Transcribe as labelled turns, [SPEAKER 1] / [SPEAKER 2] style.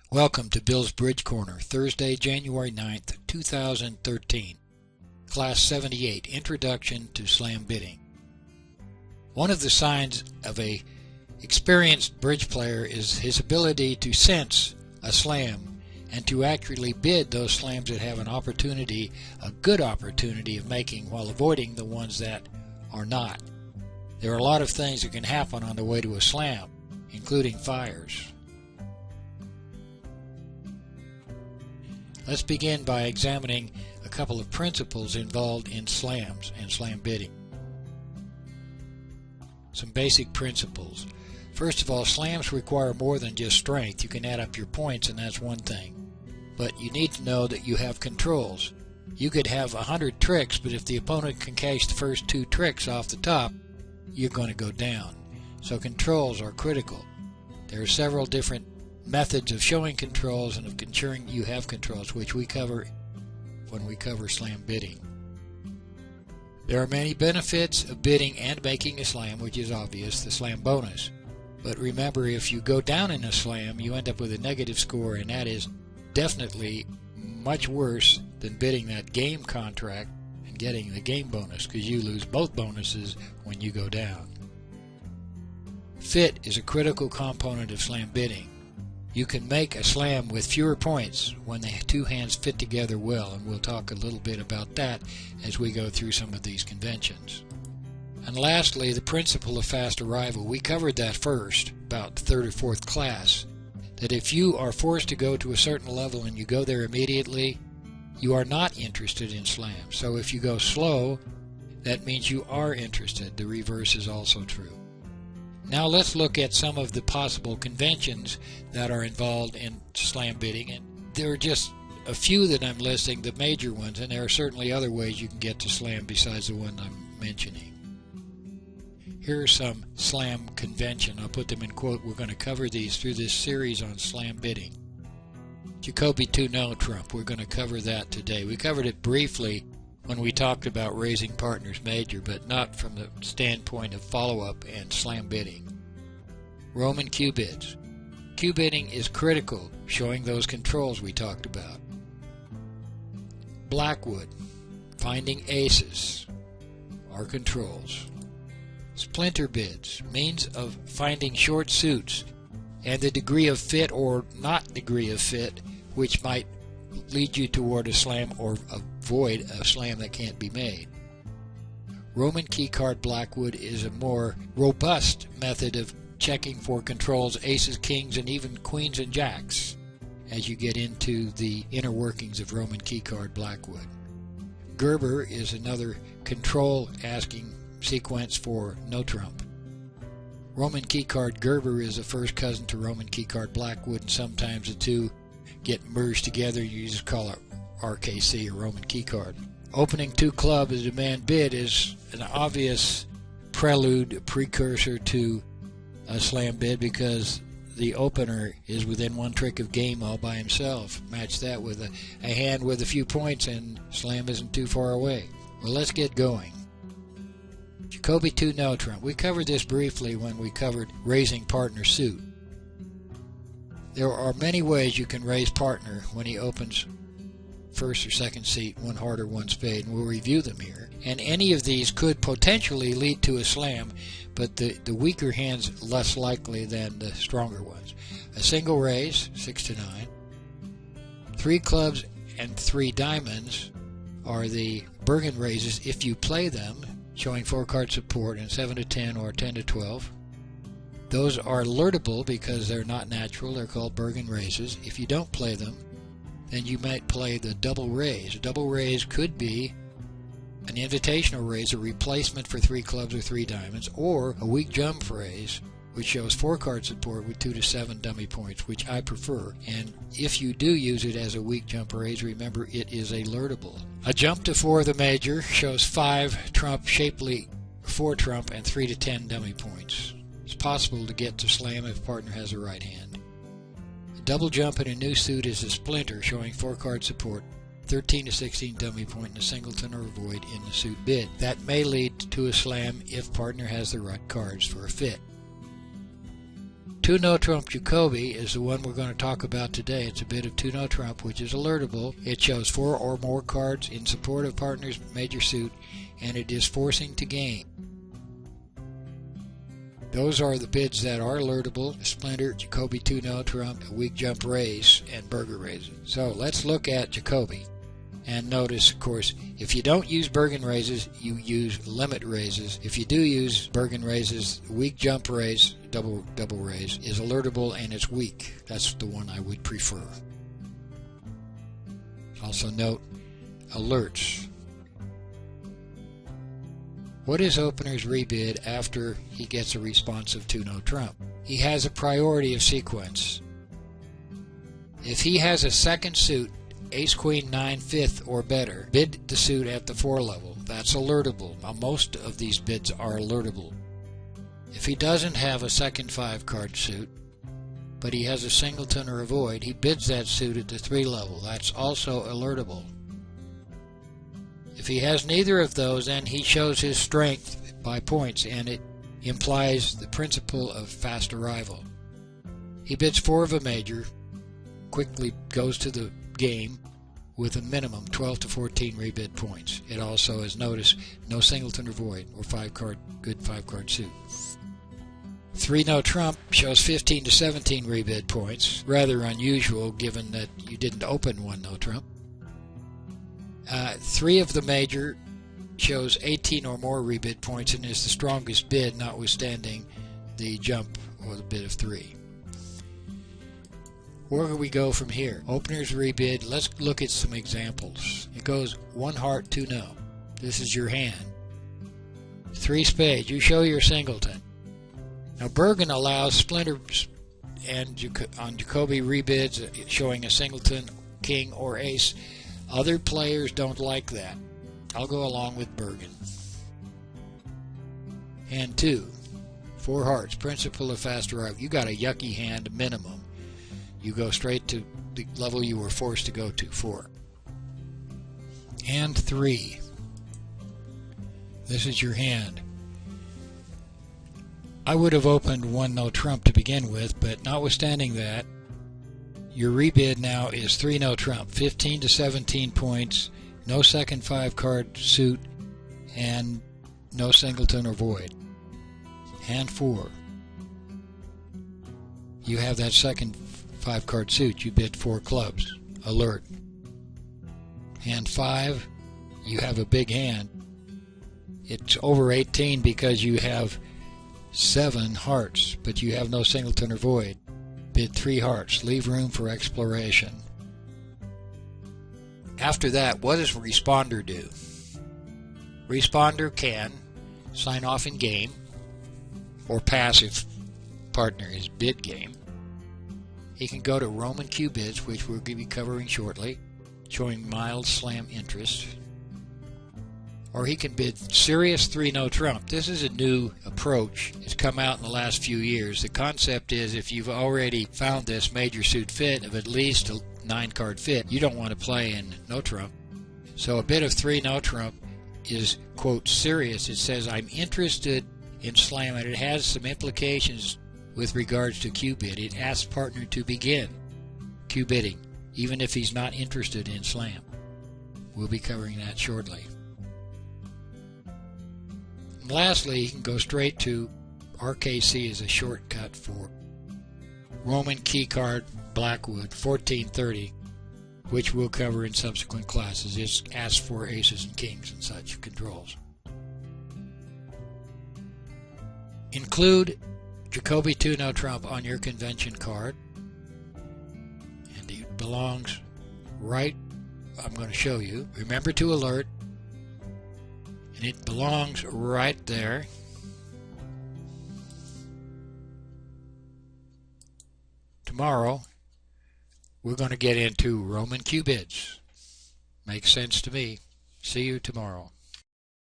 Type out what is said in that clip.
[SPEAKER 1] Welcome to Bill's Bridge Corner, Thursday, January 9th, 2013. Class 78, Introduction to Slam Bidding. One of the signs of an experienced bridge player is his ability to sense a slam and to accurately bid those slams that have a good opportunity of making, while avoiding the ones that are not. There are a lot of things that can happen on the way to a slam, including fires. Let's begin by examining a couple of principles involved in slams and slam bidding. Some basic principles. First of all, slams require more than just strength. You can add up your points, and that's one thing. But you need to know that you have controls. You could have 100 tricks, but if the opponent can cash the first 2 tricks off the top, you're going to go down. So controls are critical. There are several different methods of showing controls and of ensuring you have controls, which we cover when we cover slam bidding. There are many benefits of bidding and making a slam, which is obvious, the slam bonus. But remember, if you go down in a slam, you end up with a negative score, and that is definitely much worse than bidding that game contract and getting the game bonus, because you lose both bonuses when you go down. Fit is a critical component of slam bidding. You can make a slam with fewer points when the 2 hands fit together well, and we'll talk a little bit about that as we go through some of these conventions. And lastly, the principle of fast arrival. We covered that first, about the 3rd or 4th class, that if you are forced to go to a certain level and you go there immediately, you are not interested in slams. So if you go slow, that means you are interested. The reverse is also true. Now let's look at some of the possible conventions that are involved in slam bidding, and there are just a few that I'm listing, the major ones, and there are certainly other ways you can get to slam besides the one I'm mentioning. Here are some slam convention. I'll put them in quote. We're going to cover these through this series on slam bidding. Jacoby 2 no trump. We're going to cover that today. We covered it briefly when we talked about raising partners major, but not from the standpoint of follow-up and slam bidding. Roman Q bids. Q bidding is critical, showing those controls we talked about. Blackwood. Finding aces are controls. Splinter bids, means of finding short suits and the degree of fit or not degree of fit which might lead you toward a slam or avoid a slam that can't be made. Roman key card Blackwood is a more robust method of checking for controls, aces, kings, and even queens and jacks as you get into the inner workings of Roman key card Blackwood. Gerber is another control asking sequence for no trump. Roman key card Gerber is a first cousin to Roman key card Blackwood, and sometimes the two get merged together. You just call it RKC, or Roman key card. Opening 2 club as a demand bid is an obvious prelude, a precursor to a slam bid, because the opener is within 1 trick of game all by himself. Match that with a hand with a few points and slam isn't too far away. Well, let's get going. Jacoby 2 no trump. We covered this briefly when we covered raising partner suit. There are many ways you can raise partner when he opens first or second seat, 1 heart or 1 spade, and we'll review them here. And any of these could potentially lead to a slam, but the weaker hands less likely than the stronger ones. A single raise, 6 to 9. 3 clubs and 3 diamonds are the Bergen raises if you play them, showing 4 card support, and 7 to 10 or 10 to 12. Those are alertable because they're not natural. They're called Bergen raises. If you don't play them, then you might play the double raise. A double raise could be an invitational raise, a replacement for 3 clubs or 3 diamonds, or a weak jump raise, which shows 4 card support with 2 to 7 dummy points, which I prefer. And if you do use it as a weak jump raise, remember it is alertable. A jump to 4 the major shows 5 trump, shapely 4 trump, and 3 to 10 dummy points. It's possible to get to slam if partner has a right hand. A double jump in a new suit is a splinter, showing 4 card support, 13 to 16 dummy point, and a singleton or void in the suit bid. That may lead to a slam if partner has the right cards for a fit. 2-no trump Jacoby is the one we're going to talk about today. It's a bid of 2-no trump, which is alertable. It shows 4 or more cards in support of partner's major suit, and it is forcing to game. Those are the bids that are alertable: Splinter, Jacoby 2-no trump, weak jump raise, and burger raises. So let's look at Jacoby. And notice, of course, if you don't use Bergen raises, you use limit raises. If you do use Bergen raises, weak jump raise, double raise, is alertable and it's weak. That's the one I would prefer. Also note alerts. What is opener's rebid after he gets a responsive 2-no trump? He has a priority of sequence. If he has a second suit, Ace Queen 9 5th or better, bid the suit at the 4 level. That's alertable. Now, most of these bids are alertable. If he doesn't have a second 5 card suit, but he has a singleton or a void, he bids that suit at the 3 level. That's also alertable. If he has neither of those, then he shows his strength by points, and it implies the principle of fast arrival. He bids 4 of a major, quickly goes to the game with a minimum 12 to 14 rebid points. It also, as noticed, no singleton or void or good 5 card suit. 3-no trump shows 15 to 17 rebid points, rather unusual given that you didn't open 1-no trump. 3 of the major shows 18 or more rebid points and is the strongest bid, notwithstanding the jump or the bid of 3. Where do we go from here? Opener's rebid. Let's look at some examples. It goes 1 heart, 2-no. This is your hand. 3 spades. You show your singleton. Now Bergen allows splinters and on Jacoby rebids showing a singleton, king, or ace. Other players don't like that. I'll go along with Bergen. Hand 2. 4 hearts. Principle of fast arrival. You got a yucky hand minimum. You go straight to the level you were forced to go to, 4. Hand 3. This is your hand. I would have opened 1-no trump to begin with, but notwithstanding that, your rebid now is 3-no trump, 15 to 17 points, no second 5 card suit, and no singleton or void. Hand 4. You have that second 5 card suit. You bid 4 clubs. Alert. Hand 5. You have a big hand. It's over 18 because you have 7 hearts, but you have no singleton or void. Bid 3 hearts. Leave room for exploration. After that, what does responder do? Responder can sign off in game or pass if partner is bid game. He can go to Roman Q bids, which we'll be covering shortly, showing mild slam interest. Or he can bid serious 3-no trump. This is a new approach. It's come out in the last few years. The concept is if you've already found this major suit fit of at least a 9 card fit, you don't want to play in no trump. So a bid of 3-no trump is, quote, serious. It says, I'm interested in slam, and it has some implications with regards to Q bid. It asks partner to begin Q bidding, even if he's not interested in slam. We'll be covering that shortly. And lastly, you can go straight to RKC as a shortcut for Roman key card Blackwood 1430, which we'll cover in subsequent classes. It asks for aces and kings and such controls. Include Jacoby 2-no trump on your convention card, and it belongs right, I'm going to show you. Remember to alert, and it belongs right there. Tomorrow we're going to get into Roman Q bids. Makes sense to me. See you tomorrow.